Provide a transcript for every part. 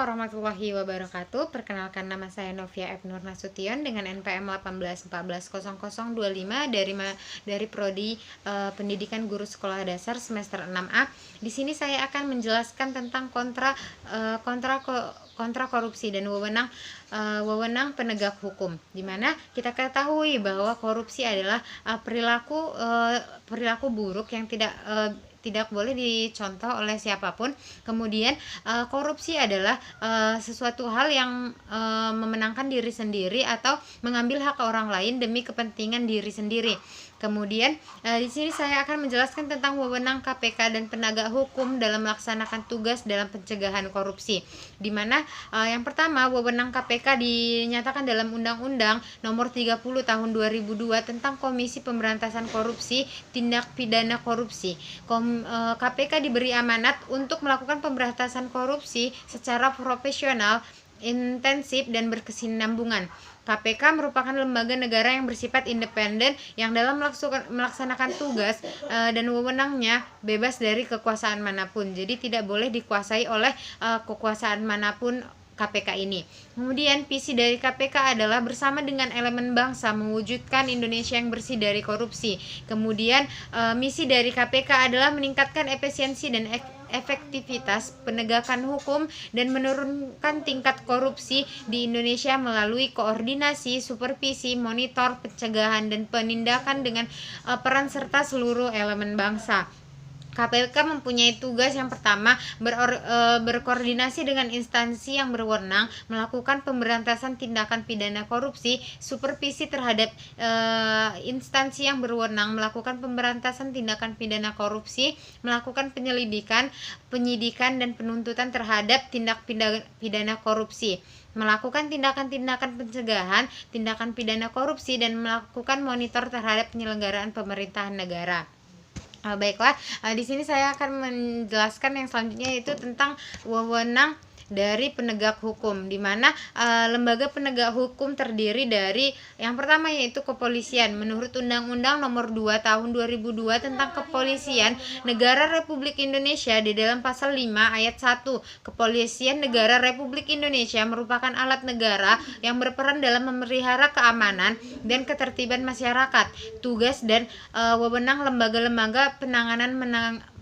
warahmatullahi wabarakatuh. Perkenalkan, nama saya Novia F. Nur Nasution dengan NPM 18140025 dari Prodi Pendidikan Guru Sekolah Dasar semester 6A. Di sini saya akan menjelaskan tentang kontra korupsi dan wewenang penegak hukum, di mana kita ketahui bahwa korupsi adalah perilaku buruk yang tidak boleh dicontoh oleh siapapun. Kemudian korupsi adalah sesuatu hal yang memenangkan diri sendiri atau mengambil hak orang lain demi kepentingan diri sendiri. Kemudian di sini saya akan menjelaskan tentang wewenang KPK dan penegak hukum dalam melaksanakan tugas dalam pencegahan korupsi. Di mana yang pertama, wewenang KPK dinyatakan dalam Undang-Undang Nomor 30 Tahun 2002 tentang Komisi Pemberantasan Korupsi, Tindak Pidana Korupsi. KPK diberi amanat untuk melakukan pemberantasan korupsi secara profesional, intensif, dan berkesinambungan. KPK merupakan lembaga negara yang bersifat independen yang dalam melaksanakan tugas dan wewenangnya bebas dari kekuasaan manapun. Jadi tidak boleh dikuasai oleh kekuasaan manapun KPK ini. Kemudian visi dari KPK adalah bersama dengan elemen bangsa mewujudkan Indonesia yang bersih dari korupsi. Kemudian misi dari KPK adalah meningkatkan efisiensi dan efektivitas penegakan hukum dan menurunkan tingkat korupsi di Indonesia melalui koordinasi, supervisi, monitor, pencegahan, dan penindakan dengan peran serta seluruh elemen bangsa. KPK mempunyai tugas yang pertama, berkoordinasi dengan instansi yang berwenang melakukan pemberantasan tindakan pidana korupsi, supervisi terhadap instansi yang berwenang melakukan pemberantasan tindakan pidana korupsi, melakukan penyelidikan, penyidikan, dan penuntutan terhadap tindak pidana korupsi, melakukan tindakan-tindakan pencegahan tindakan pidana korupsi, dan melakukan monitor terhadap penyelenggaraan pemerintahan negara. Baiklah, di sini saya akan menjelaskan yang selanjutnya, yaitu tentang wewenang dari penegak hukum, di mana lembaga penegak hukum terdiri dari yang pertama yaitu kepolisian. Menurut Undang-Undang Nomor 2 Tahun 2002 tentang Kepolisian Negara Republik Indonesia, di dalam pasal 5 ayat 1, Kepolisian Negara Republik Indonesia merupakan alat negara yang berperan dalam memelihara keamanan dan ketertiban masyarakat. Tugas dan wewenang lembaga-lembaga penanganan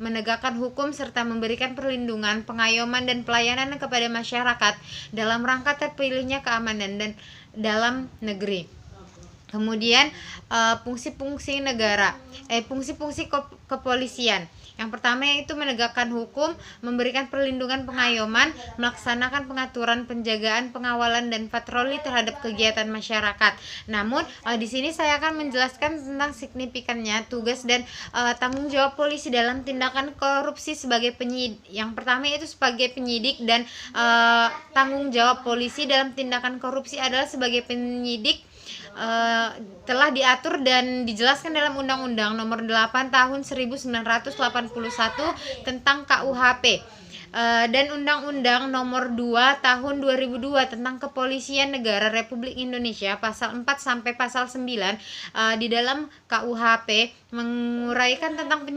menegakkan hukum serta memberikan perlindungan, pengayoman, dan pelayanan kepada masyarakat dalam rangka terpilihnya keamanan dan dalam negeri. Kemudian fungsi-fungsi negara, fungsi-fungsi kepolisian. Yang pertama yaitu menegakkan hukum, memberikan perlindungan, pengayoman, melaksanakan pengaturan, penjagaan, pengawalan, dan patroli terhadap kegiatan masyarakat. Namun di sini saya akan menjelaskan tentang signifikannya tugas dan tanggung jawab polisi dalam tindakan korupsi sebagai penyidik. Yang pertama yaitu sebagai penyidik, dan tanggung jawab polisi dalam tindakan korupsi adalah sebagai penyidik telah diatur dan dijelaskan dalam Undang-Undang Nomor 8 Tahun 1981 tentang KUHP dan Undang-Undang Nomor 2 Tahun 2002 tentang Kepolisian Negara Republik Indonesia, pasal 4 sampai pasal 9 di dalam KUHP menguraikan tentang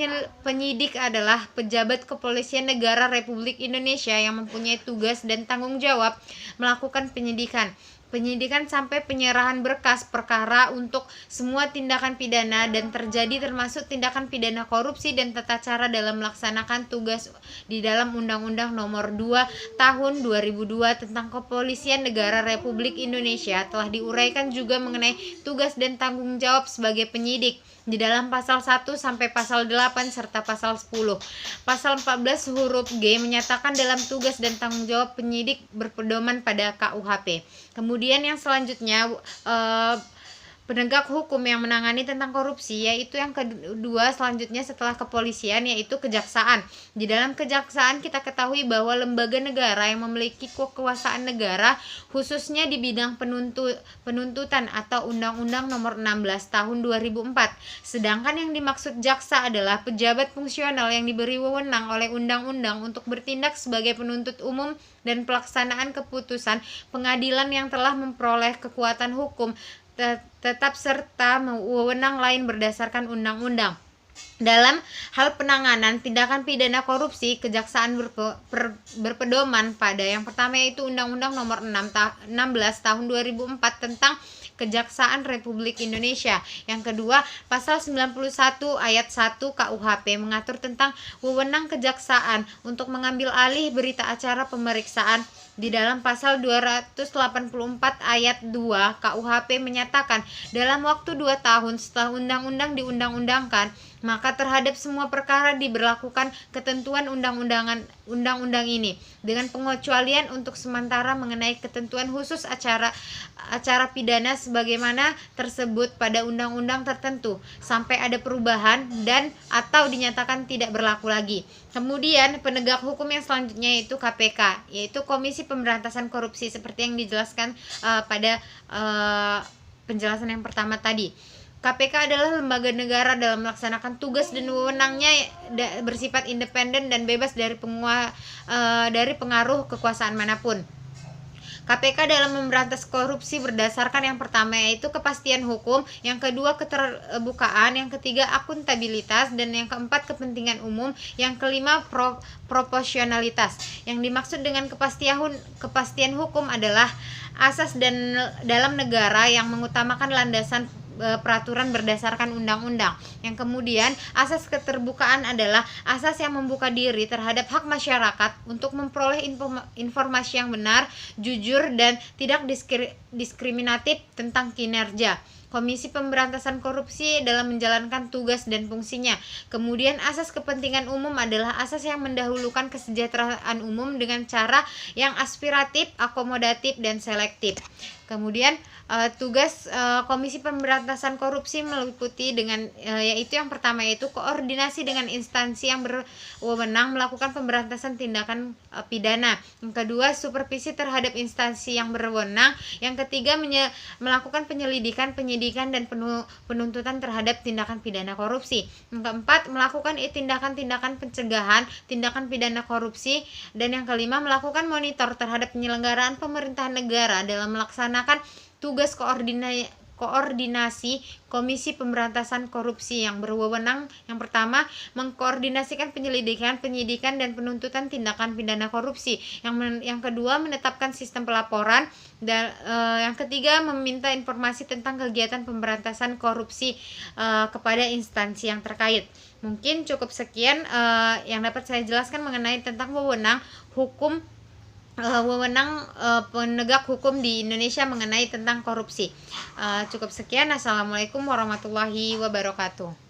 penyidik adalah pejabat Kepolisian Negara Republik Indonesia yang mempunyai tugas dan tanggung jawab melakukan penyidikan sampai penyerahan berkas perkara untuk semua tindakan pidana dan terjadi termasuk tindakan pidana korupsi dan tata cara dalam melaksanakan tugas di dalam Undang-Undang Nomor 2 Tahun 2002 tentang Kepolisian Negara Republik Indonesia. Telah diuraikan juga mengenai tugas dan tanggung jawab sebagai penyidik di dalam pasal 1 sampai pasal 8 serta pasal 10. Pasal 14 huruf G menyatakan dalam tugas dan tanggung jawab penyidik berpedoman pada KUHP. Kemudian yang selanjutnya penegak hukum yang menangani tentang korupsi, yaitu yang kedua selanjutnya setelah kepolisian, yaitu kejaksaan. Di dalam kejaksaan kita ketahui bahwa lembaga negara yang memiliki kekuasaan negara khususnya di bidang penuntutan atau Undang-Undang Nomor 16 Tahun 2004. Sedangkan yang dimaksud jaksa adalah pejabat fungsional yang diberi wewenang oleh undang-undang untuk bertindak sebagai penuntut umum dan pelaksanaan keputusan pengadilan yang telah memperoleh kekuatan hukum tetap serta wewenang lain berdasarkan undang-undang. Dalam hal penanganan tindakan pidana korupsi, Kejaksaan berpedoman pada yang pertama yaitu Undang-Undang Nomor 16 Tahun 2004 tentang Kejaksaan Republik Indonesia. Yang kedua, Pasal 91 Ayat 1 KUHP mengatur tentang wewenang kejaksaan untuk mengambil alih berita acara pemeriksaan. Di dalam pasal 284 ayat 2 KUHP menyatakan dalam waktu 2 tahun setelah undang-undang diundang-undangkan, maka terhadap semua perkara diberlakukan ketentuan undang-undang ini dengan pengecualian untuk sementara mengenai ketentuan khusus acara pidana sebagaimana tersebut pada undang-undang tertentu sampai ada perubahan dan atau dinyatakan tidak berlaku lagi. Kemudian penegak hukum yang selanjutnya yaitu KPK, yaitu Komisi Pemberantasan Korupsi seperti yang dijelaskan pada penjelasan yang pertama tadi. KPK adalah lembaga negara dalam melaksanakan tugas dan wewenangnya bersifat independen dan bebas dari pengaruh kekuasaan manapun. KPK dalam memberantas korupsi berdasarkan yang pertama yaitu kepastian hukum, yang kedua keterbukaan, yang ketiga akuntabilitas, dan yang keempat kepentingan umum, yang kelima proporsionalitas. Yang dimaksud dengan kepastian hukum adalah asas dalam negara yang mengutamakan landasan peraturan berdasarkan undang-undang. Yang kemudian asas keterbukaan adalah asas yang membuka diri terhadap hak masyarakat untuk memperoleh informasi yang benar, jujur, dan tidak diskriminatif tentang kinerja Komisi Pemberantasan Korupsi dalam menjalankan tugas dan fungsinya. Kemudian asas kepentingan umum adalah asas yang mendahulukan kesejahteraan umum dengan cara yang aspiratif, akomodatif, dan selektif. Kemudian tugas Komisi Pemberantasan Korupsi meliputi dengan yaitu yang pertama yaitu koordinasi dengan instansi yang berwenang melakukan pemberantasan tindakan pidana. Yang kedua, supervisi terhadap instansi yang berwenang. Yang ketiga, melakukan penyelidikan, penyidikan, dan penuntutan terhadap tindakan pidana korupsi. Yang keempat, melakukan tindakan-tindakan pencegahan tindakan pidana korupsi. Dan yang kelima, melakukan monitor terhadap penyelenggaraan pemerintahan negara dalam melaksanakan tugas koordinasi Komisi Pemberantasan Korupsi yang berwenang. Yang pertama, mengkoordinasikan penyelidikan, penyidikan, dan penuntutan tindakan pidana korupsi. Yang kedua, menetapkan sistem pelaporan. Dan yang ketiga, meminta informasi tentang kegiatan pemberantasan korupsi kepada instansi yang terkait. Mungkin cukup sekian yang dapat saya jelaskan mengenai tentang wewenang penegak hukum di Indonesia mengenai tentang korupsi. Cukup sekian. Assalamualaikum warahmatullahi wabarakatuh.